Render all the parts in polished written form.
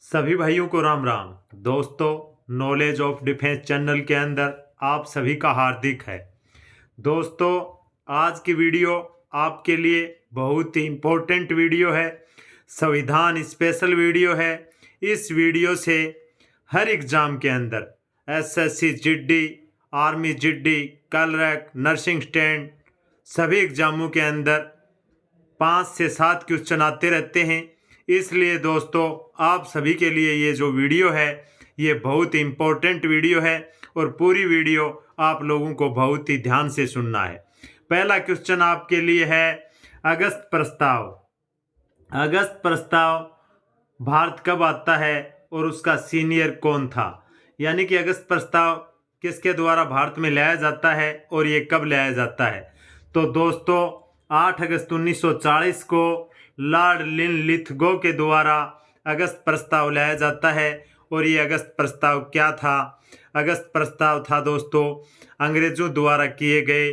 सभी भाइयों को राम राम। दोस्तों, नॉलेज ऑफ डिफेंस चैनल के अंदर आप सभी का हार्दिक है। दोस्तों, आज की वीडियो आपके लिए बहुत ही इम्पोर्टेंट वीडियो है। संविधान स्पेशल वीडियो है। इस वीडियो से हर एग्जाम के अंदर एसएससी जीडी, आर्मी जीडी, कलरैक, नर्सिंग स्टैंड सभी एग्जामों के अंदर 5 से 7 क्वेश्चन आते रहते हैं। इसलिए दोस्तों, आप सभी के लिए ये जो वीडियो है ये बहुत ही इम्पोर्टेंट वीडियो है और पूरी वीडियो आप लोगों को बहुत ही ध्यान से सुनना है। पहला क्वेश्चन आपके लिए है अगस्त प्रस्ताव। अगस्त प्रस्ताव भारत कब आता है और उसका सीनियर कौन था? यानी कि अगस्त प्रस्ताव किसके द्वारा भारत में लाया जाता है और ये कब लाया जाता है? तो दोस्तों, 8 अगस्त 1940 को लॉर्ड लिनलिथगो के द्वारा अगस्त प्रस्ताव लाया जाता है। और ये अगस्त प्रस्ताव क्या था? अगस्त प्रस्ताव था दोस्तों अंग्रेजों द्वारा किए गए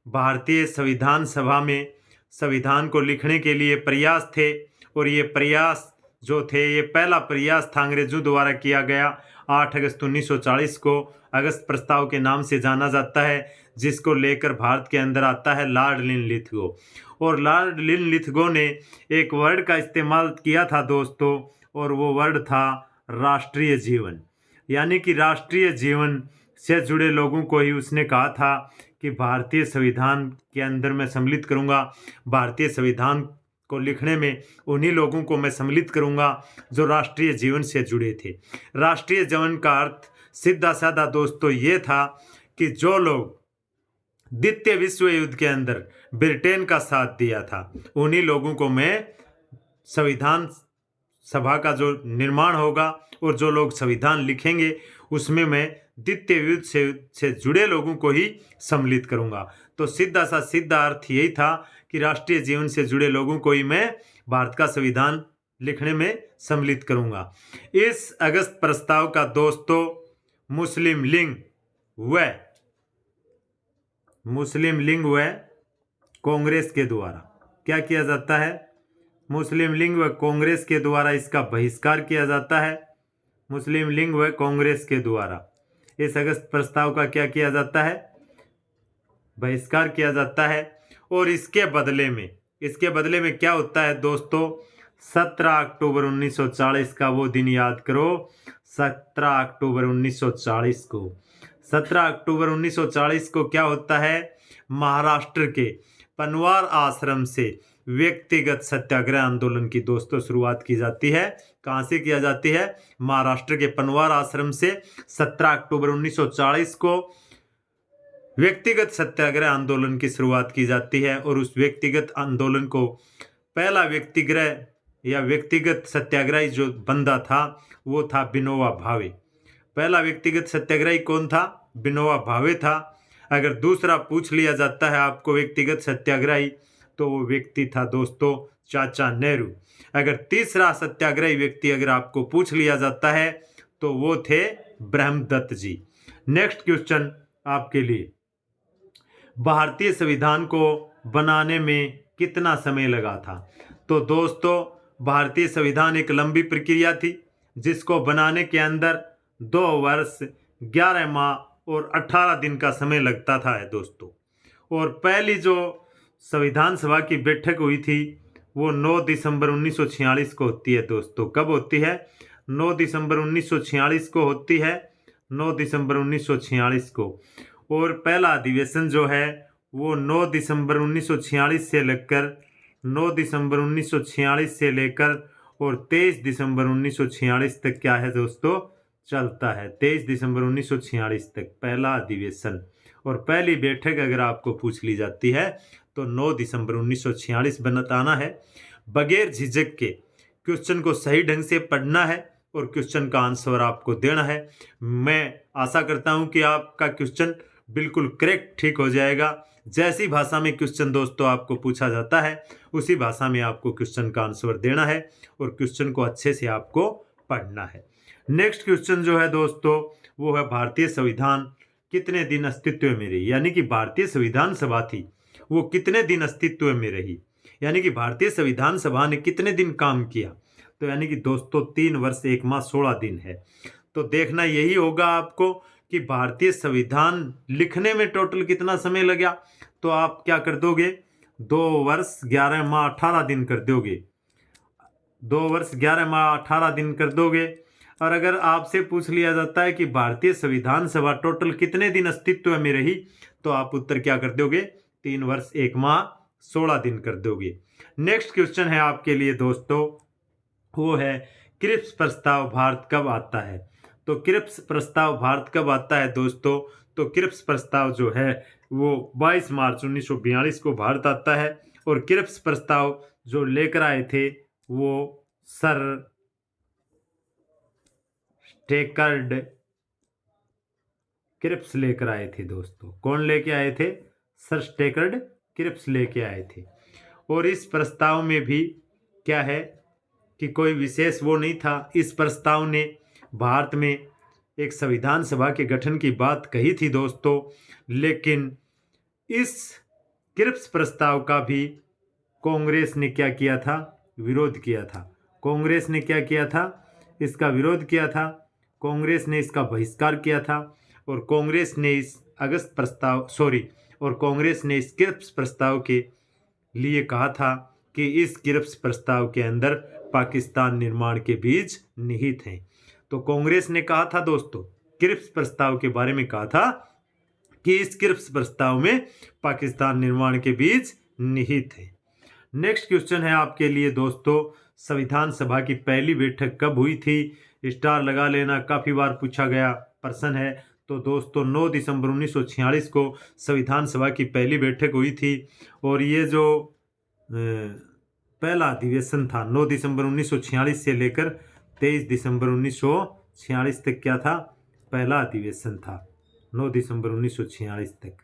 भारतीय संविधान सभा में संविधान को लिखने के लिए प्रयास थे। और ये प्रयास जो थे, ये पहला प्रयास था अंग्रेजों द्वारा किया गया 8 अगस्त 1940 को। अगस्त प्रस्ताव के नाम से जाना जाता है, जिसको लेकर भारत के अंदर आता है लॉर्ड लिनलिथगो। और लॉर्ड लिनलिथगो ने एक वर्ड का इस्तेमाल किया था दोस्तों, और वो वर्ड था राष्ट्रीय जीवन। यानी कि राष्ट्रीय जीवन से जुड़े लोगों को ही उसने कहा था कि भारतीय संविधान के अंदर मैं सम्मिलित करूंगा। भारतीय संविधान को लिखने में उन्हीं लोगों को मैं सम्मिलित करूंगा जो राष्ट्रीय जीवन से जुड़े थे। राष्ट्रीय जीवन का अर्थ सीधा साधा दोस्तों ये था कि जो लोग द्वितीय विश्व युद्ध के अंदर ब्रिटेन का साथ दिया था, उन्हीं लोगों को मैं संविधान सभा का जो निर्माण होगा और जो लोग संविधान लिखेंगे उसमें मैं द्वितीय युद्ध से जुड़े लोगों को ही सम्मिलित करूंगा। तो सीधा अर्थ यही था कि राष्ट्रीय जीवन से जुड़े लोगों को ही मैं भारत का संविधान लिखने में सम्मिलित करूंगा। इस अगस्त प्रस्ताव का दोस्तों मुस्लिम लीग व कांग्रेस के द्वारा क्या किया जाता है? मुस्लिम लीग व कांग्रेस के द्वारा इसका बहिष्कार किया जाता है। मुस्लिम लीग व कांग्रेस के द्वारा इस अगस्त प्रस्ताव का क्या किया जाता है? बहिष्कार किया जाता है। और इसके बदले में क्या होता है दोस्तों? 17 अक्टूबर 1940 का वो दिन याद करो। 17 अक्टूबर 1940 को 17 अक्टूबर 1940 को क्या होता है? महाराष्ट्र के पनवार आश्रम से व्यक्तिगत सत्याग्रह आंदोलन की दोस्तों शुरुआत की जाती है। कहां से किया जाती है? महाराष्ट्र के पनवार आश्रम से 17 अक्टूबर 1940 को व्यक्तिगत सत्याग्रह आंदोलन की शुरुआत की जाती है। और उस व्यक्तिगत आंदोलन को पहला व्यक्तिगत सत्याग्रही जो बंदा था वो था विनोबा भावे। पहला व्यक्तिगत सत्याग्रही कौन था? विनोबा भावे था। अगर दूसरा पूछ लिया जाता है आपको व्यक्तिगत सत्याग्रही, तो वो व्यक्ति था दोस्तों चाचा नेहरू। अगर तीसरा सत्याग्रही व्यक्ति अगर आपको पूछ लिया जाता है तो वो थे ब्रह्मदत्त जी। नेक्स्ट क्वेश्चन आपके लिए, भारतीय संविधान को बनाने में कितना समय लगा था? तो दोस्तों, भारतीय संविधान एक लंबी प्रक्रिया थी जिसको बनाने के अंदर 2 वर्ष 11 माह और 18 दिन का समय लगता था दोस्तों। और पहली जो संविधान सभा की बैठक हुई थी वो 9 दिसंबर 1946 को होती है दोस्तों। कब होती है? 9 दिसंबर 1946 को होती है। 9 दिसंबर 1946 को। और पहला अधिवेशन जो है वो 9 दिसंबर 1946 से लेकर 9 दिसंबर 1946 से लेकर और 23 दिसंबर 1946 तक क्या है दोस्तों? चलता है। 23 दिसंबर 1946 तक पहला अधिवेशन। और पहली बैठक अगर आपको पूछ ली जाती है तो 9 दिसंबर 1946 बताना है। बगैर झिझक के क्वेश्चन को सही ढंग से पढ़ना है और क्वेश्चन का आंसर आपको देना है। मैं आशा करता हूं कि आपका क्वेश्चन बिल्कुल करेक्ट ठीक हो जाएगा। जैसी भाषा में क्वेश्चन दोस्तों आपको पूछा जाता है उसी भाषा में आपको क्वेश्चन का आंसर देना है और क्वेश्चन को अच्छे से आपको पढ़ना है। नेक्स्ट क्वेश्चन जो है दोस्तों वो है भारतीय संविधान कितने दिन अस्तित्व में रही? यानी कि भारतीय संविधान सभा थी वो कितने दिन अस्तित्व में रही? यानी कि भारतीय संविधान सभा ने कितने दिन काम किया? तो यानी कि दोस्तों 3 वर्ष 1 माह 16 दिन है। तो देखना यही होगा आपको कि भारतीय संविधान लिखने में टोटल कितना समय लगा। तो आप क्या कर दोगे, 2 वर्ष 11 माह 18 दिन कर दोगे, 2 वर्ष 11 माह 18 दिन कर दोगे। और अगर आपसे पूछ लिया जाता है कि भारतीय संविधान सभा टोटल कितने दिन अस्तित्व में रही, तो आप उत्तर क्या कर दोगे, 3 वर्ष 1 माह 16 दिन कर दोगे। नेक्स्ट क्वेश्चन है आपके लिए दोस्तों, वो है क्रिप्स प्रस्ताव भारत कब आता है। तो क्रिप्स प्रस्ताव भारत कब आता है दोस्तों, तो क्रिप्स प्रस्ताव जो है वो 22 मार्च 1942 को भारत आता है। और क्रिप्स प्रस्ताव जो लेकर आए थे वो सर स्टेकर्ड क्रिप्स लेकर आए थे दोस्तों। कौन लेके आए थे, सर स्टेकर्ड क्रिप्स लेके आए थे। और इस प्रस्ताव में भी क्या है कि कोई विशेष वो नहीं था। इस प्रस्ताव ने भारत में एक संविधान सभा के गठन की बात कही थी दोस्तों, लेकिन इस क्रिप्स प्रस्ताव का भी कांग्रेस ने क्या किया था, विरोध किया था। कांग्रेस ने क्या किया था, इसका विरोध किया था। कांग्रेस ने इसका बहिष्कार किया था। और कांग्रेस ने इस कांग्रेस ने इस क्रिप्स प्रस्ताव के लिए कहा था कि इस क्रिप्स प्रस्ताव के अंदर पाकिस्तान निर्माण के बीज निहित हैं। तो कांग्रेस ने कहा था दोस्तों, क्रिप्स प्रस्ताव के बारे में कहा था कि इस क्रिप्स प्रस्ताव में पाकिस्तान निर्माण के बीज निहित हैं। नेक्स्ट क्वेश्चन है आपके लिए दोस्तों, संविधान सभा की पहली बैठक कब हुई थी। स्टार लगा लेना, काफी बार पूछा गया प्रश्न है। तो दोस्तों 9 दिसंबर 1946 को संविधान सभा की पहली बैठक हुई थी। और ये जो पहला अधिवेशन था 9 दिसंबर 1946 से लेकर 23 दिसंबर 1946 तक क्या था, पहला अधिवेशन था 9 दिसंबर 1946 तक।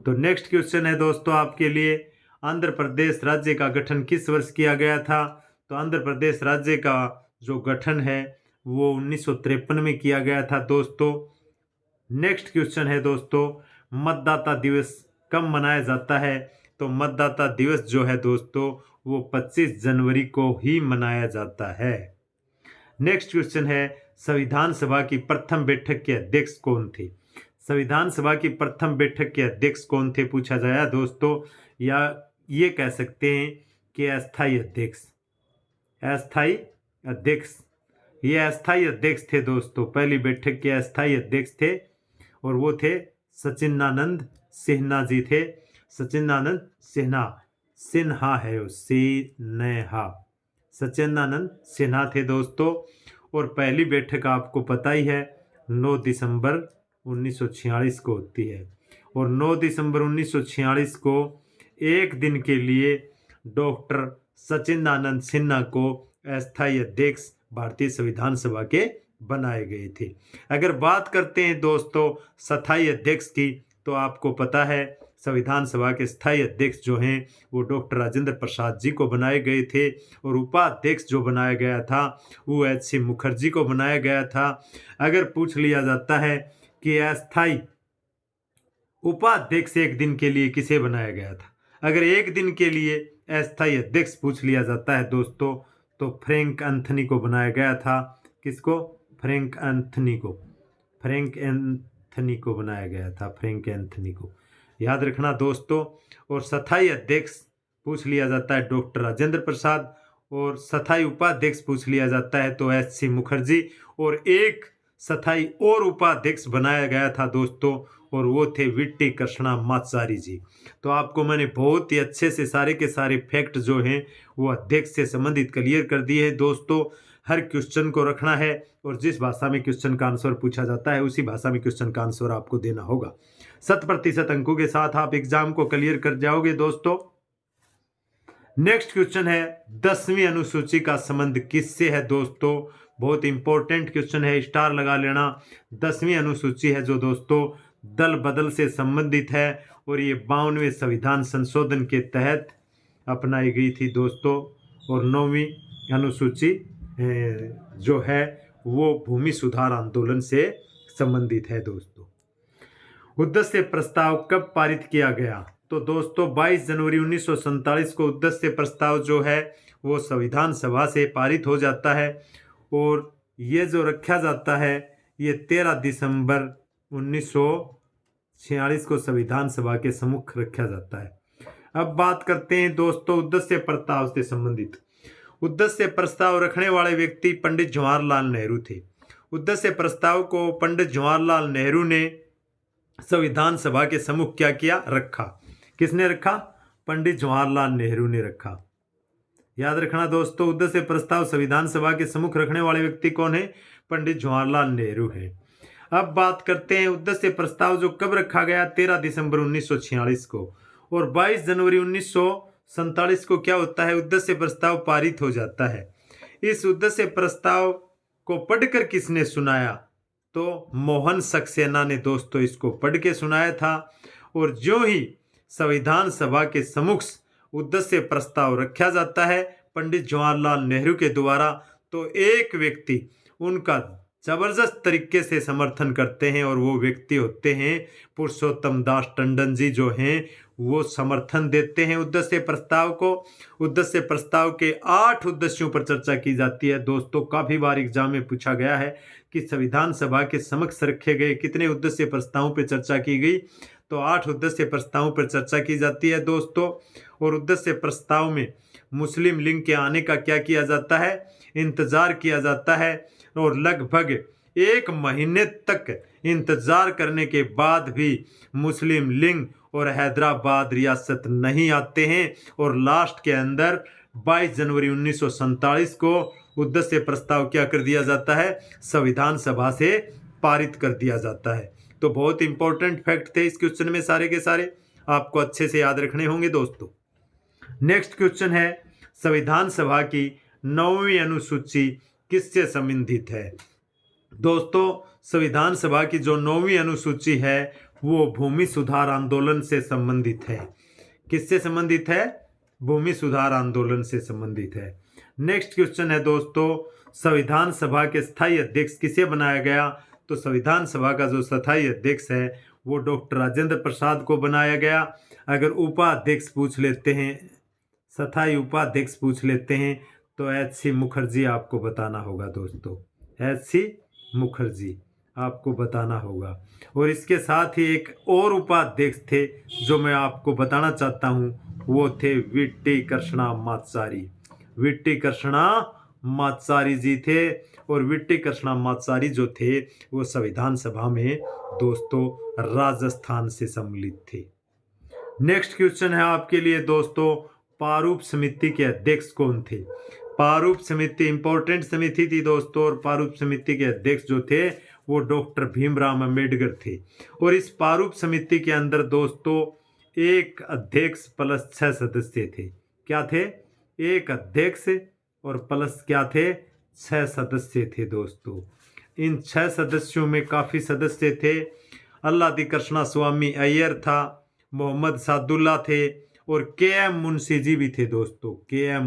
तो नेक्स्ट क्वेश्चन है दोस्तों आपके लिए, आंध्र प्रदेश राज्य का गठन किस वर्ष किया गया था। तो आंध्र प्रदेश राज्य का जो गठन है वो 1953 में किया गया था दोस्तों। नेक्स्ट क्वेश्चन है दोस्तों, मतदाता दिवस कब मनाया जाता है। तो मतदाता दिवस जो है दोस्तों वो 25 जनवरी को ही मनाया जाता है। नेक्स्ट क्वेश्चन है, संविधान सभा की प्रथम बैठक के अध्यक्ष कौन थे। संविधान सभा की प्रथम बैठक के अध्यक्ष कौन थे पूछा जाया दोस्तों, या ये कह सकते हैं कि अस्थायी अध्यक्ष। अस्थायी अध्यक्ष, ये अस्थायी अध्यक्ष थे दोस्तों, पहली बैठक के अस्थायी अध्यक्ष थे। और वो थे सचिदानंद सिन्हा जी थे। सचिदानंद सिन्हा है, सचिदानंद सिन्हा थे दोस्तों। और पहली बैठक आपको पता ही है 9 दिसंबर 1946 को होती है। और 9 दिसंबर 1946 को एक दिन के लिए डॉक्टर सचिदानंद सिन्हा को अस्थायी अध्यक्ष भारतीय संविधान सभा के बनाए गए थे। अगर बात करते हैं दोस्तों स्थायी अध्यक्ष की, तो आपको पता है संविधान सभा के स्थायी अध्यक्ष जो हैं वो डॉक्टर राजेंद्र प्रसाद जी को बनाए गए थे। और उपाध्यक्ष जो बनाया गया था वो एच.सी. मुखर्जी को बनाया गया था। अगर पूछ लिया जाता है कि अस्थायी उपाध्यक्ष एक दिन के लिए किसे बनाया गया था, अगर एक दिन के लिए अस्थायी अध्यक्ष पूछ लिया जाता है दोस्तों, तो फ्रैंक एंथनी को बनाया गया था। किसको, फ्रैंक एंथनी को बनाया गया था, फ्रैंक एंथनी को, याद रखना दोस्तों। और स्थायी अध्यक्ष पूछ लिया जाता है डॉक्टर राजेंद्र प्रसाद, और स्थायी उपाध्यक्ष पूछ लिया जाता है तो एच.सी. मुखर्जी। और एक स्थायी और उपाध्यक्ष बनाया गया था दोस्तों, और वो थे वीटी कृष्णमाचारी जी। तो आपको मैंने बहुत ही अच्छे से सारे के सारे फैक्ट जो हैं वो अध्यक्ष से संबंधित क्लियर कर दिए हैं दोस्तों। हर क्वेश्चन को रखना है और जिस भाषा में क्वेश्चन का आंसर पूछा जाता है उसी भाषा में क्वेश्चन का आंसर आपको देना होगा। 100% अंकों के साथ आप एग्जाम को क्लियर कर जाओगे दोस्तों। नेक्स्ट क्वेश्चन है, 10वीं अनुसूची का संबंध किससे है दोस्तों। बहुत इंपॉर्टेंट क्वेश्चन है, स्टार लगा लेना। 10वीं अनुसूची है जो दोस्तों दल बदल से संबंधित है, और ये 52वें संविधान संशोधन के तहत अपनाई गई थी दोस्तों। और 9वीं अनुसूची जो है वो भूमि सुधार आंदोलन से संबंधित है दोस्तों। उद्देश्य प्रस्ताव कब पारित किया गया, तो दोस्तों 22 जनवरी 1947 को उद्देश्य प्रस्ताव जो है वो संविधान सभा से पारित हो जाता है और ये जो रखा जाता है ये 13 दिसंबर 1946 को संविधान सभा के सम्मुख रखा जाता है। अब बात करते हैं दोस्तों उद्देश्य प्रस्ताव से संबंधित। उद्देश्य प्रस्ताव रखने वाले व्यक्ति पंडित जवाहरलाल नेहरू थे। उद्देश्य प्रस्ताव को पंडित जवाहरलाल नेहरू ने संविधान सभा के सम्मुख क्या किया, रखा। किसने रखा? पंडित जवाहरलाल नेहरू ने रखा। याद रखना दोस्तों, उद्देश्य प्रस्ताव संविधान सभा के सम्मुख रखने वाले व्यक्ति कौन है? पंडित जवाहरलाल नेहरू है। अब बात करते हैं उद्देश्य प्रस्ताव जो कब रखा गया, 13 दिसंबर 1946 को, और 22 जनवरी 1947 को क्या होता है, उद्देश्य प्रस्ताव पारित हो जाता है। इस उद्देश्य प्रस्ताव को पढ़कर किसने सुनाया? तो मोहन सक्सेना ने दोस्तों इसको पढ़ के सुनाया था। और जो ही संविधान सभा के सम्मुख उद्देश्य प्रस्ताव रखा जाता है पंडित जवाहरलाल नेहरू के द्वारा, तो एक व्यक्ति उनका जबरदस्त तरीके से समर्थन करते हैं और वो व्यक्ति होते हैं पुरुषोत्तम दास टंडन जी, जो हैं वो समर्थन देते हैं उद्देश्य प्रस्ताव को। उद्देश्य प्रस्ताव के 8 उद्देश्यों पर चर्चा की जाती है दोस्तों। काफी बार एग्जाम में पूछा गया है कि संविधान सभा के समक्ष रखे गए कितने उद्देश्य प्रस्तावों पर चर्चा की गई, तो 8 उद्देश्य प्रस्तावों पर चर्चा की जाती है दोस्तों। और उद्देश्य प्रस्ताव में मुस्लिम लीग के आने का क्या किया जाता है, इंतजार किया जाता है। और लगभग 1 महीने तक इंतजार करने के बाद भी मुस्लिम लीग और हैदराबाद रियासत नहीं आते हैं और लास्ट के अंदर 22 जनवरी 1947 को उद्देश्य प्रस्ताव क्या कर दिया जाता है, संविधान सभा से पारित कर दिया जाता है। तो बहुत इंपॉर्टेंट फैक्ट थे इस क्वेश्चन में, सारे के सारे आपको अच्छे से याद रखने होंगे दोस्तों। नेक्स्ट क्वेश्चन है, संविधान सभा की 9वीं अनुसूची किससे संबंधित है? दोस्तों संविधान सभा की जो 9वीं अनुसूची है वो भूमि सुधार आंदोलन से संबंधित है। किससे संबंधित है? भूमि सुधार आंदोलन से संबंधित है। नेक्स्ट क्वेश्चन है दोस्तों, संविधान सभा के स्थायी अध्यक्ष किसे बनाया गया? तो संविधान सभा का जो स्थायी अध्यक्ष है वो डॉक्टर राजेंद्र प्रसाद को बनाया गया। अगर उपाध्यक्ष पूछ लेते हैं, स्थायी उपाध्यक्ष पूछ लेते हैं तो एच.सी. मुखर्जी आपको बताना होगा दोस्तों, एच.सी. मुखर्जी आपको बताना होगा। और इसके साथ ही एक और उपाध्यक्ष थे जो मैं आपको बताना चाहता हूं, वो थे वीटी कृष्णा माचारी। वीटी कृष्णा माचारी जी थे। और वीटी कृष्णा माचारी जो थे वो संविधान सभा में दोस्तों राजस्थान से सम्मिलित थे। नेक्स्ट क्वेश्चन है आपके लिए दोस्तों, प्रारूप समिति के अध्यक्ष कौन थे? प्रारूप समिति इंपॉर्टेंट समिति थी दोस्तों, और प्रारूप समिति के अध्यक्ष जो थे वो डॉक्टर भीमराव अंबेडकर थे। और इस प्रारूप समिति के अंदर दोस्तों एक अध्यक्ष प्लस 6 सदस्य थे। क्या थे? एक अध्यक्ष और प्लस क्या थे? 6 सदस्य थे दोस्तों। इन 6 सदस्यों में काफी सदस्य थे। अल्लादी कृष्णा स्वामी अय्यर था, मोहम्मद सादुल्ला थे और के.एम. मुंशी जी भी थे दोस्तों। के.एम.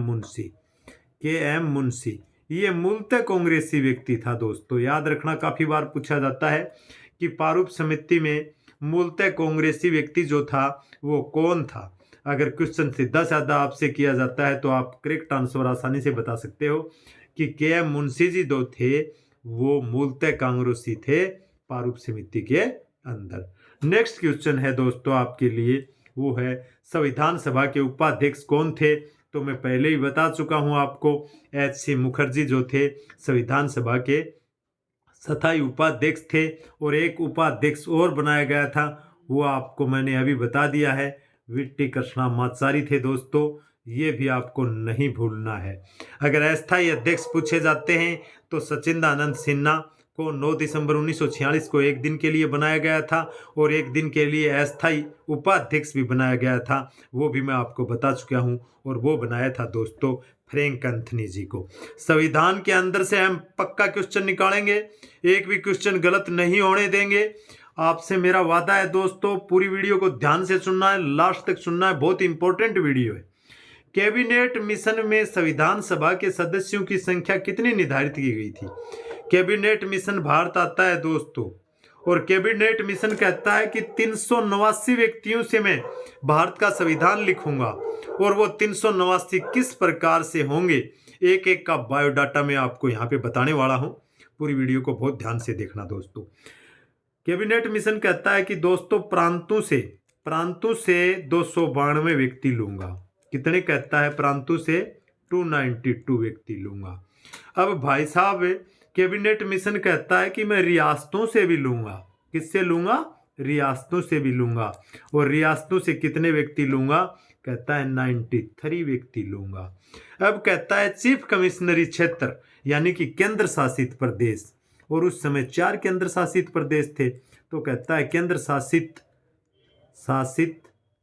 मुंशी ये मूलतः कांग्रेसी व्यक्ति था दोस्तों। याद रखना, काफी बार पूछा जाता है कि प्रारूप समिति में मूलतः कांग्रेसी व्यक्ति जो था वो कौन था। अगर क्वेश्चन सीधा साधा आपसे किया जाता है तो आप करेक्ट आंसर आसानी से बता सकते हो कि के.एम. मुंशी जी जो थे वो मूलतः कांग्रेसी थे प्रारूप समिति के अंदर। नेक्स्ट क्वेश्चन है दोस्तों आपके लिए, वो है संविधान सभा के उपाध्यक्ष कौन थे? तो मैं पहले ही बता चुका हूं आपको, एच.सी. मुखर्जी जो थे संविधान सभा के स्थायी उपाध्यक्ष थे। और एक उपाध्यक्ष और बनाया गया था, वो आपको मैंने अभी बता दिया है, वीटी कृष्णा माचारी थे दोस्तों। ये भी आपको नहीं भूलना है। अगर अस्थायी अध्यक्ष पूछे जाते हैं तो सचिदानंद सिन्हा को 9 दिसंबर 1946 को एक दिन के लिए बनाया गया था और एक दिन के लिए अस्थायी उपाध्यक्ष भी बनाया गया था, वो भी मैं आपको बता चुका हूं। और वो बनाया था दोस्तों फ्रैंक एंथनी जी को। संविधान के अंदर से हम पक्का क्वेश्चन निकालेंगे, एक भी क्वेश्चन गलत नहीं होने देंगे। आपसे मेरा वादा है दोस्तों, पूरी वीडियो को ध्यान से सुनना है, लास्ट तक सुनना है, बहुत इंपॉर्टेंट वीडियो है। कैबिनेट मिशन में संविधान सभा के सदस्यों की संख्या कितनी निर्धारित की गई थी? कैबिनेट मिशन भारत आता है दोस्तों और कैबिनेट मिशन कहता है कि 389 व्यक्तियों से मैं भारत का संविधान लिखूंगा और वो 389 किस प्रकार से होंगे, एक एक का बायोडाटा मैं आपको यहाँ पे बताने वाला हूँ। पूरी वीडियो को बहुत ध्यान से देखना दोस्तों। कैबिनेट मिशन कहता है कि दोस्तों प्रांतों से 292 व्यक्ति लूंगा। कितने कहता है? प्रांतों से 292 व्यक्ति लूंगा। अब भाई साहब कैबिनेट मिशन कहता है कि मैं रियासतों से भी लूंगा। किससे लूंगा? रियासतों से भी लूंगा। और रियासतों से कितने व्यक्ति लूंगा? कहता है 93 व्यक्ति लूंगा। अब कहता है चीफ कमिश्नरी क्षेत्र यानी कि केंद्र शासित प्रदेश, और उस समय 4 केंद्र शासित प्रदेश थे, तो कहता है केंद्र शासित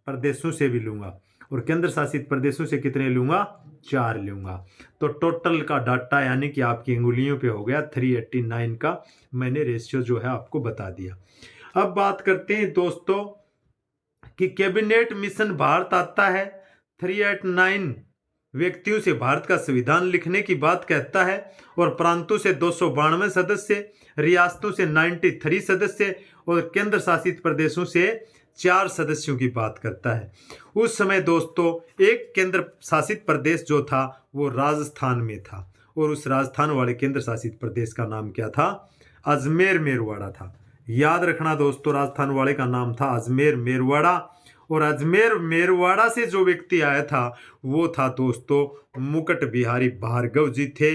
प्रदेशों से भी लूंगा। और केंद्र शासित प्रदेशों से कितने लूंगा? 4 लूंगा। तो टोटल का डाटा यानी कि आपकी अंगुलियों पे हो गया 389 का। मैंने रेशियो जो है आपको बता दिया। अब बात करते हैं दोस्तों कि कैबिनेट मिशन भारत आता है 389 व्यक्तियों से भारत का संविधान लिखने की बात कहता है, और प्रांतों से 292 सदस्य, रियासतों से 93 सदस्य और केंद्र शासित प्रदेशों से 4 सदस्यों की बात करता है। उस समय दोस्तों एक केंद्र शासित प्रदेश जो था वो राजस्थान में था, और उस राजस्थान वाले केंद्र शासित प्रदेश का नाम क्या था? अजमेर मेरवाड़ा था। याद रखना दोस्तों, राजस्थान वाले का नाम था अजमेर मेरवाड़ा। और अजमेर मेरवाड़ा से जो व्यक्ति आया था वो था दोस्तों मुकुट बिहारी भार्गव जी थे।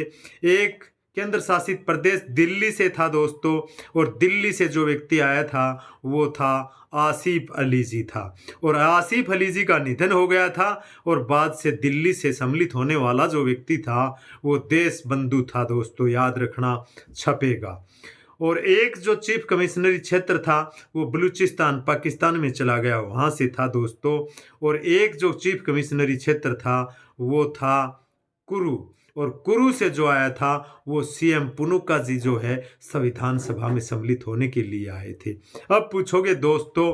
एक केंद्र शासित प्रदेश दिल्ली से था दोस्तों, और दिल्ली से जो व्यक्ति आया था वो था आसिफ अली जी था। और आसिफ अली जी का निधन हो गया था, और बाद से दिल्ली से सम्मिलित होने वाला जो व्यक्ति था वो देश बंधु था दोस्तों। याद रखना, छपेगा। और एक जो चीफ कमिश्नरी क्षेत्र था वो बलूचिस्तान पाकिस्तान में चला गया, वहाँ से था दोस्तों। और एक जो चीफ कमिश्नरी क्षेत्र था वो था कुरु, और कुरु से जो आया था वो सीएम पुनुका जी जो है संविधान सभा में सम्मिलित होने के लिए आए थे। अब पूछोगे दोस्तों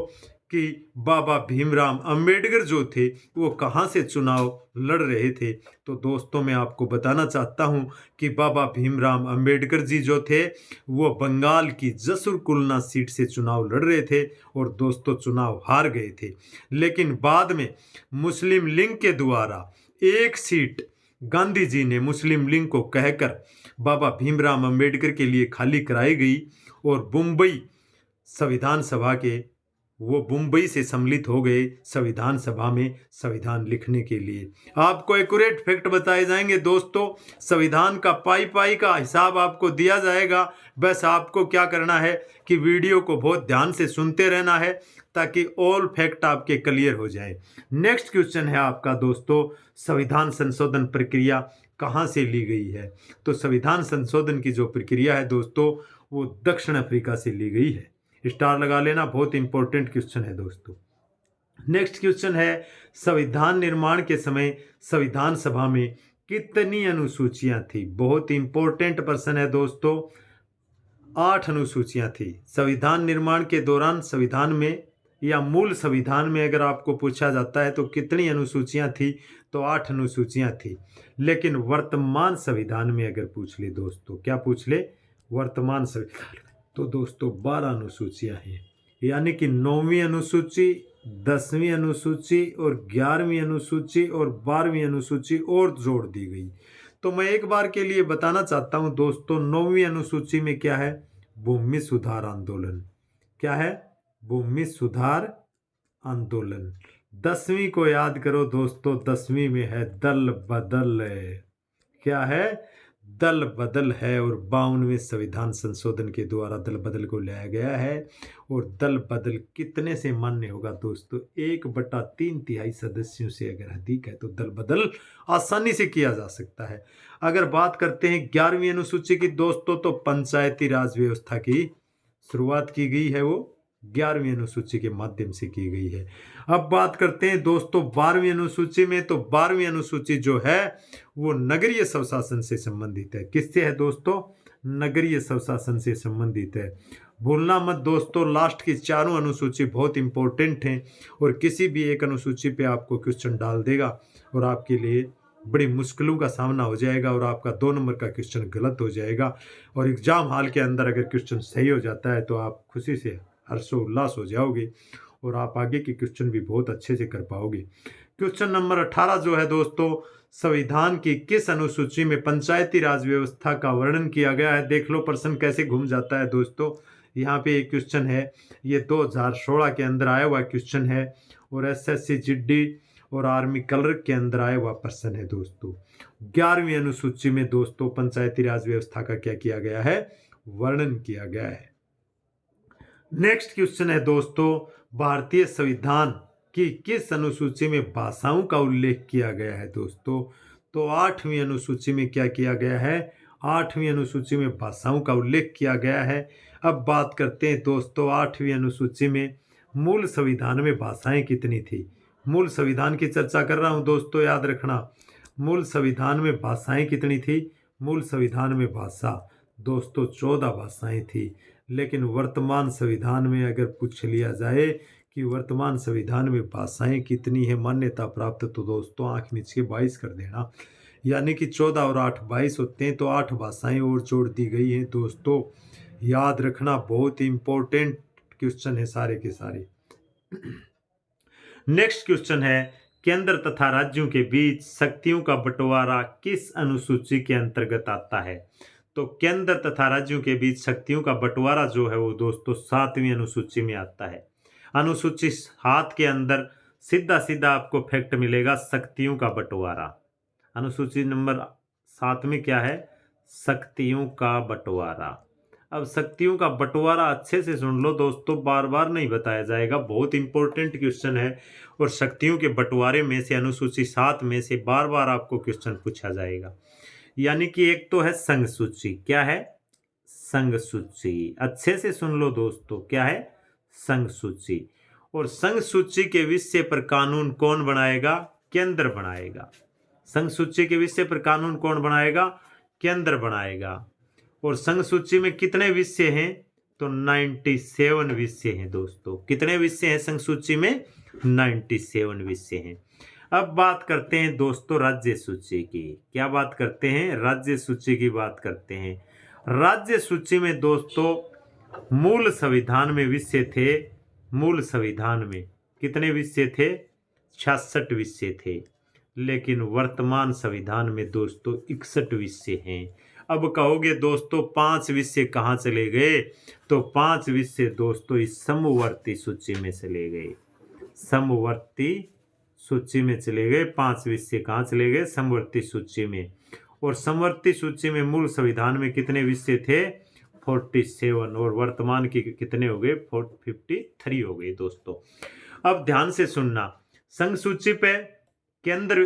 कि बाबा भीमराव अंबेडकर जो थे वो कहाँ से चुनाव लड़ रहे थे, तो दोस्तों मैं आपको बताना चाहता हूँ कि बाबा भीमराव अंबेडकर जी जो थे वो बंगाल की जसुर कुलना सीट से चुनाव लड़ रहे थे, और दोस्तों चुनाव हार गए थे। लेकिन बाद में मुस्लिम लीग के द्वारा एक सीट गांधी जी ने मुस्लिम लीग को कहकर बाबा भीमराव अंबेडकर के लिए खाली कराई गई, और मुंबई संविधान सभा के वो मुंबई से सम्मिलित हो गए संविधान सभा में संविधान लिखने के लिए। आपको एक्यूरेट फैक्ट बताए जाएंगे दोस्तों, संविधान का पाई का हिसाब आपको दिया जाएगा। बस आपको क्या करना है कि वीडियो को बहुत ध्यान से सुनते रहना है ताकि ऑल फैक्ट आपके क्लियर हो जाए। नेक्स्ट क्वेश्चन है आपका दोस्तों, संविधान संशोधन प्रक्रिया कहाँ से ली गई है? तो संविधान संशोधन की जो प्रक्रिया है दोस्तों वो दक्षिण अफ्रीका से ली गई है। स्टार लगा लेना, बहुत इंपॉर्टेंट क्वेश्चन है दोस्तों। नेक्स्ट क्वेश्चन है, संविधान निर्माण के समय संविधान सभा में कितनी अनुसूचियां थी? बहुत इंपॉर्टेंट प्रश्न है दोस्तों। 8 अनुसूचियां थी। संविधान निर्माण के दौरान संविधान में या मूल संविधान में अगर आपको पूछा जाता है तो कितनी अनुसूचियां थी, तो 8 अनुसूचियां थी। लेकिन वर्तमान संविधान में अगर पूछ ले दोस्तों, क्या पूछ ले? वर्तमान संविधान, तो दोस्तों 12 अनुसूचियां हैं। यानी कि 9वीं अनुसूची, 10वीं अनुसूची और 11वीं अनुसूची और 12वीं अनुसूची और जोड़ दी गई। तो मैं एक बार के लिए बताना चाहता हूं दोस्तों, 9वीं अनुसूची में क्या है? भूमि सुधार आंदोलन। क्या है? भूमि सुधार आंदोलन। 10वीं को याद करो दोस्तों, 10वीं में है दल बदल। क्या है? दल बदल है। और 52वें संविधान संशोधन के द्वारा दल बदल को लाया गया है। और दल बदल कितने से मान्य होगा दोस्तों? 1/3 सदस्यों से अगर अधिक है तो दल बदल आसानी से किया जा सकता है। अगर बात करते हैं 11वीं अनुसूची की दोस्तों, तो पंचायती राज व्यवस्था की शुरुआत की गई है, वो 11वीं अनुसूची के माध्यम से की गई है। अब बात करते हैं दोस्तों 12वीं अनुसूची में, तो 12वीं अनुसूची जो है वो नगरीय स्वशासन से संबंधित है। किससे है दोस्तों? नगरीय स्वशासन से संबंधित है। भूलना मत दोस्तों, लास्ट की चारों अनुसूची बहुत इंपॉर्टेंट हैं, और किसी भी एक अनुसूची पे आपको क्वेश्चन डाल देगा और आपके लिए बड़ी मुश्किलों का सामना हो जाएगा और आपका 2 नंबर का क्वेश्चन गलत हो जाएगा। और एग्जाम हॉल के अंदर अगर क्वेश्चन सही हो जाता है तो आप खुशी से हर्षोल्लास हो जाओगे और आप आगे के क्वेश्चन भी बहुत अच्छे से कर पाओगे। क्वेश्चन नंबर 18 जो है दोस्तों, संविधान की किस अनुसूची में पंचायती राज व्यवस्था का वर्णन किया गया है? देख लो प्रश्न कैसे घूम जाता है दोस्तों। यहाँ पे एक क्वेश्चन है, ये 2016 के अंदर आया हुआ क्वेश्चन है और एसएससी जीडी और आर्मी कलर के अंदर आया हुआ प्रश्न है दोस्तों। 11वीं अनुसूची में दोस्तों पंचायती राज व्यवस्था का क्या किया गया है? वर्णन किया गया है। नेक्स्ट क्वेश्चन है दोस्तों, भारतीय संविधान की किस अनुसूची में भाषाओं का उल्लेख किया गया है दोस्तों? तो 8वीं अनुसूची में क्या किया गया है? 8वीं अनुसूची में भाषाओं का उल्लेख किया गया है। अब बात करते हैं दोस्तों 8वीं अनुसूची में मूल संविधान में भाषाएं कितनी थी? मूल संविधान की चर्चा कर रहा हूं दोस्तों, याद रखना। मूल संविधान में भाषाएं कितनी थी? मूल संविधान में भाषा दोस्तों 14 भाषाएं थी। लेकिन वर्तमान संविधान में अगर पूछ लिया जाए कि वर्तमान संविधान में भाषाएं कितनी है मान्यता प्राप्त, तो दोस्तों आंख मीच के 22 कर देना, यानी कि 14 और 8 22 होते हैं। तो 8 भाषाएं और जोड़ दी गई हैं दोस्तों, याद रखना। बहुत इंपॉर्टेंट क्वेश्चन है सारे के सारे। नेक्स्ट क्वेश्चन है, केंद्र तथा राज्यों के बीच शक्तियों का बंटवारा किस अनुसूची के अंतर्गत आता है? तो केंद्र तथा राज्यों के बीच शक्तियों का बंटवारा जो है वो दोस्तों 7वीं अनुसूची में आता है। अनुसूची 7 के अंदर सीधा सीधा आपको फैक्ट मिलेगा, शक्तियों का बंटवारा। अनुसूची नंबर 7 में क्या है? शक्तियों का बंटवारा। अब शक्तियों का बंटवारा अच्छे से सुन लो दोस्तों, बार बार नहीं बताया जाएगा, बहुत इंपॉर्टेंट क्वेश्चन है। और शक्तियों के बंटवारे में से अनुसूची 7 में से बार बार आपको क्वेश्चन पूछा जाएगा। यानी कि एक तो है संघ सूची। क्या है? संघ सूची। अच्छे से सुन लो दोस्तों, क्या है? संघ सूची। और संघ सूची के विषय पर कानून कौन बनाएगा? केंद्र बनाएगा। संघ सूची के विषय पर कानून कौन बनाएगा? केंद्र बनाएगा। और संघ सूची में कितने विषय हैं? तो 97 विषय हैं दोस्तों। कितने विषय हैं संघ सूची में? 97 विषय हैं। अब बात करते हैं दोस्तों राज्य सूची की। क्या बात करते हैं? राज्य सूची की बात करते हैं। राज्य सूची में दोस्तों मूल संविधान में विषय थे, मूल संविधान में कितने विषय थे? 66 विषय थे। लेकिन वर्तमान संविधान में दोस्तों 61 विषय हैं। अब कहोगे दोस्तों 5 विषय कहाँ चले गए? तो 5 विषय दोस्तों इस समवर्ती सूची में चले गए। समवर्ती सूची में चले गए। 5 विषय कहाँ चले गए? समवर्ती सूची में। और समवर्ती सूची में मूल संविधान में कितने विषय थे? 47। और वर्तमान की कितने हो गए? 53 हो गए दोस्तों। अब ध्यान से सुनना, संघ सूची पे केंद्र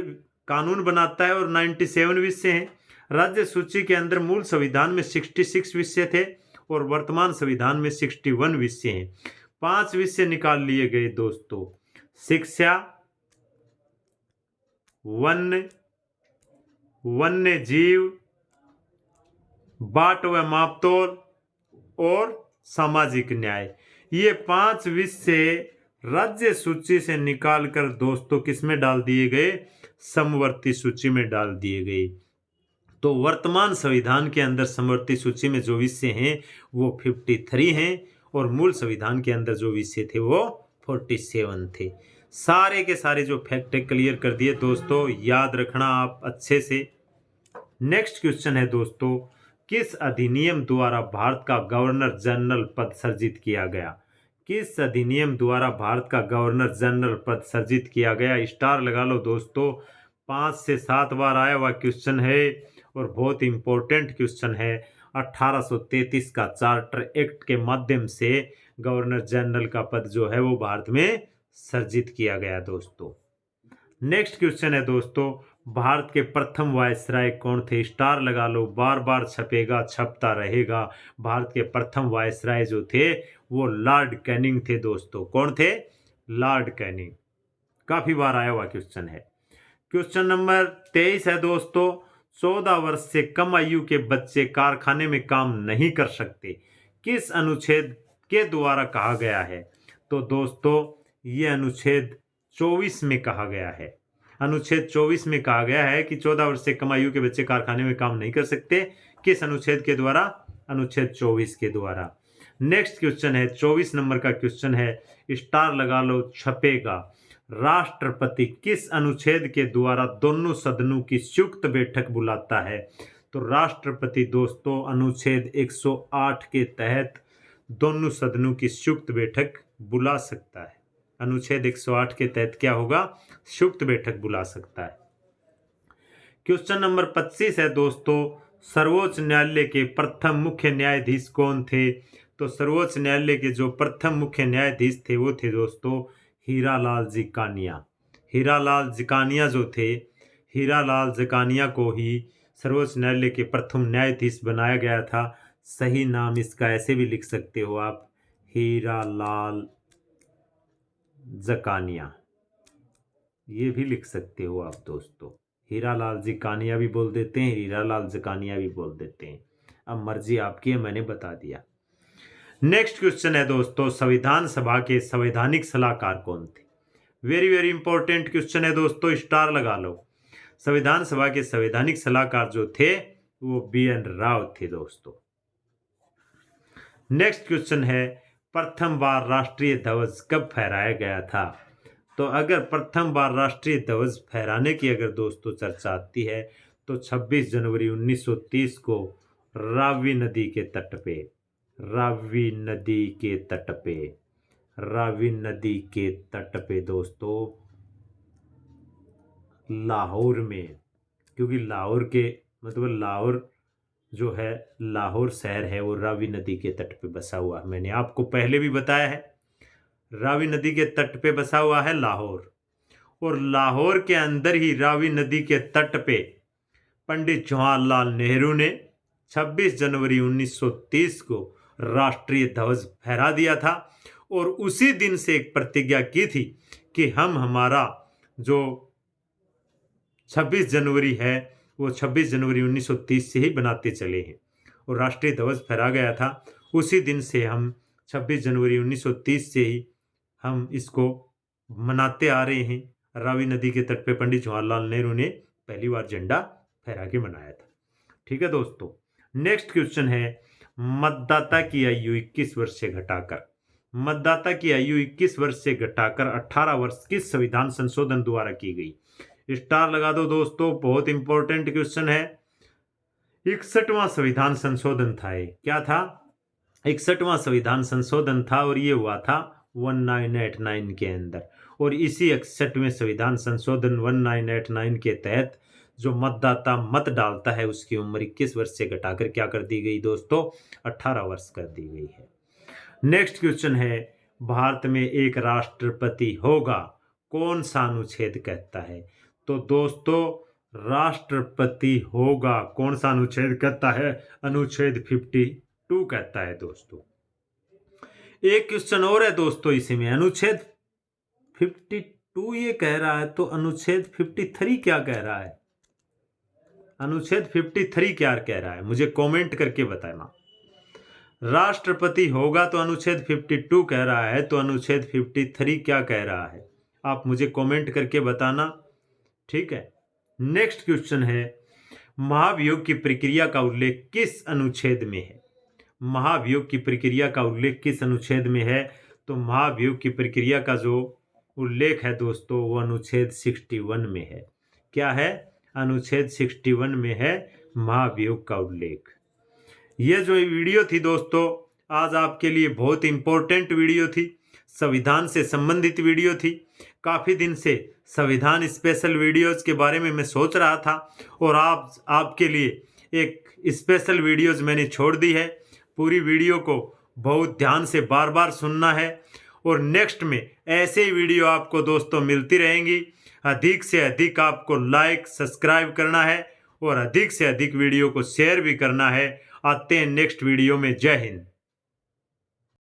कानून बनाता है और 97 विषय हैं। राज्य सूची के अंदर मूल संविधान में 66 विषय थे और वर्तमान संविधान में 61 विषय हैं। 5 विषय निकाल लिए गए दोस्तों, शिक्षा, वन्य जीव, बाट व मापतोल और सामाजिक न्याय। ये 5 विषय राज्य सूची से निकालकर दोस्तों किसमें डाल दिए गए? समवर्ती सूची में डाल दिए गए। तो वर्तमान संविधान के अंदर समवर्ती सूची में जो विषय हैं वो 53 हैं और मूल संविधान के अंदर जो विषय थे वो 47 थे। सारे के सारे जो फैक्ट क्लियर कर दिए दोस्तों, याद रखना आप अच्छे से। नेक्स्ट क्वेश्चन है दोस्तों, किस अधिनियम द्वारा भारत का गवर्नर जनरल पद सर्जित किया गया? किस अधिनियम द्वारा भारत का गवर्नर जनरल पद सर्जित किया गया? स्टार लगा लो दोस्तों, 5 से 7 बार आया हुआ क्वेश्चन है और बहुत इंपॉर्टेंट क्वेश्चन है। 1833 का चार्टर एक्ट के माध्यम से गवर्नर जनरल का पद जो है वो भारत में सर्जित किया गया दोस्तों। नेक्स्ट क्वेश्चन है दोस्तों, भारत के प्रथम वायसराय कौन थे? स्टार लगा लो, बार बार छपेगा, छपता रहेगा। भारत के प्रथम वायसराय जो थे वो लॉर्ड कैनिंग थे दोस्तों। कौन थे? Lord Canning. काफी बार आया हुआ क्वेश्चन है। क्वेश्चन नंबर 23 है दोस्तों, 14 वर्ष से कम आयु के बच्चे कारखाने में काम नहीं कर सकते, किस अनुच्छेद के द्वारा कहा गया है? तो दोस्तों ये अनुच्छेद 24 में कहा गया है। अनुच्छेद 24 में कहा गया है कि 14 वर्ष से कम आयु के बच्चे कारखाने में काम नहीं कर सकते। किस अनुच्छेद के द्वारा? अनुच्छेद 24 के द्वारा। नेक्स्ट क्वेश्चन है 24 नंबर का क्वेश्चन है, स्टार लगा लो छपेगा। राष्ट्रपति किस अनुच्छेद के द्वारा दोनों सदनों की संयुक्त बैठक बुलाता है? तो राष्ट्रपति दोस्तों अनुच्छेद 108 के तहत दोनों सदनों की संयुक्त बैठक बुला सकता है। अनुच्छेद 108 के तहत क्या होगा? संयुक्त बैठक बुला सकता है। क्वेश्चन नंबर 25 है दोस्तों, सर्वोच्च न्यायालय के प्रथम मुख्य न्यायाधीश कौन थे? तो सर्वोच्च न्यायालय के जो प्रथम मुख्य न्यायाधीश थे वो थे दोस्तों हीरालाल जिकानिया। हीरालाल जिकानिया जो थे, हीरालाल जिकानिया को ही सर्वोच्च न्यायालय के प्रथम न्यायाधीश बनाया गया था। सही नाम इसका ऐसे भी लिख सकते हो आप, हीरालाल जिकानिया, ये भी लिख सकते हो आप दोस्तों। हीरालाल जिकानिया भी बोल देते हैं, हीरालाल जिकानिया भी बोल देते हैं, अब मर्जी आपकी है, मैंने बता दिया। नेक्स्ट क्वेश्चन है दोस्तों, संविधान सभा के संवैधानिक सलाहकार कौन थे? वेरी वेरी इंपॉर्टेंट क्वेश्चन है दोस्तों, स्टार लगा लो। संविधान सभा के संवैधानिक सलाहकार जो थे वो BN राव थे दोस्तों। नेक्स्ट क्वेश्चन है, प्रथम बार राष्ट्रीय ध्वज कब फहराया गया था? तो अगर प्रथम बार राष्ट्रीय ध्वज फहराने की अगर दोस्तों चर्चा आती है तो 26 जनवरी 1930 को रावी नदी के तट पे, रावी नदी के तट पे, रावी नदी के तट पे दोस्तों लाहौर में, क्योंकि लाहौर के मतलब लाहौर जो है, लाहौर शहर है वो रावी नदी के तट पे बसा हुआ है। मैंने आपको पहले भी बताया है, रावी नदी के तट पे बसा हुआ है लाहौर, और लाहौर के अंदर ही रावी नदी के तट पे पंडित जवाहरलाल नेहरू ने 26 जनवरी 1930 को राष्ट्रीय ध्वज फहरा दिया था। और उसी दिन से एक प्रतिज्ञा की थी कि हम हमारा जो 26 जनवरी है वो 26 जनवरी 1930 से ही बनाते चले हैं, और राष्ट्रीय ध्वज फहरा गया था उसी दिन से। हम 26 जनवरी 1930 से ही हम इसको मनाते आ रहे हैं। रावी नदी के तट पे पंडित जवाहरलाल नेहरू ने पहली बार झंडा फहरा के मनाया था। ठीक है दोस्तों, नेक्स्ट क्वेश्चन है, मतदाता की आयु 21 वर्ष से घटाकर, मतदाता की आयु 21 वर्ष से घटाकर 18 वर्ष किस संविधान संशोधन द्वारा की गई? स्टार लगा दो दोस्तों, बहुत इंपॉर्टेंट क्वेश्चन है। 61वां संविधान संशोधन था ये, क्या था? 61वां संविधान संशोधन था, और ये हुआ था 1989 के अंदर। और इसी 61वें संविधान संशोधन 1989 के तहत जो मतदाता मत डालता है उसकी उम्र 21 वर्ष से घटाकर क्या कर दी गई दोस्तों? 18 वर्ष कर दी गई है। नेक्स्ट क्वेश्चन है, भारत में एक राष्ट्रपति होगा, कौन सा अनुच्छेद कहता है? तो दोस्तों राष्ट्रपति होगा कौन सा अनुच्छेद कहता है? अनुच्छेद 52 कहता है दोस्तों। एक क्वेश्चन और है दोस्तों इसी में, अनुच्छेद 52 ये कह रहा है, तो अनुच्छेद 53 क्या कह रहा है? अनुच्छेद 53 क्या कह रहा है? मुझे कमेंट करके बताना। राष्ट्रपति होगा तो अनुच्छेद 52 कह रहा है, तो अनुच्छेद 53 क्या कह रहा है? आप मुझे कमेंट करके बताना। ठीक है, नेक्स्ट क्वेश्चन है, महाभियोग की प्रक्रिया का उल्लेख किस अनुच्छेद में है? महाभियोग की प्रक्रिया का उल्लेख किस अनुच्छेद में है? तो महाभियोग की प्रक्रिया का जो उल्लेख है दोस्तों वो अनुच्छेद 61 में है। क्या है? अनुच्छेद 61 में है महाभियोग का उल्लेख। ये जो वीडियो थी दोस्तों आज आपके लिए बहुत इंपॉर्टेंट वीडियो थी, संविधान से संबंधित वीडियो थी। काफ़ी दिन से संविधान स्पेशल वीडियोस के बारे में मैं सोच रहा था, और आपके लिए एक स्पेशल वीडियोस मैंने छोड़ दी है। पूरी वीडियो को बहुत ध्यान से बार बार सुनना है, और नेक्स्ट में ऐसे ही वीडियो आपको दोस्तों मिलती रहेंगी। अधिक से अधिक आपको लाइक सब्सक्राइब करना है, और अधिक से अधिक वीडियो को शेयर भी करना है। आते हैं नेक्स्ट वीडियो में। जय हिंद।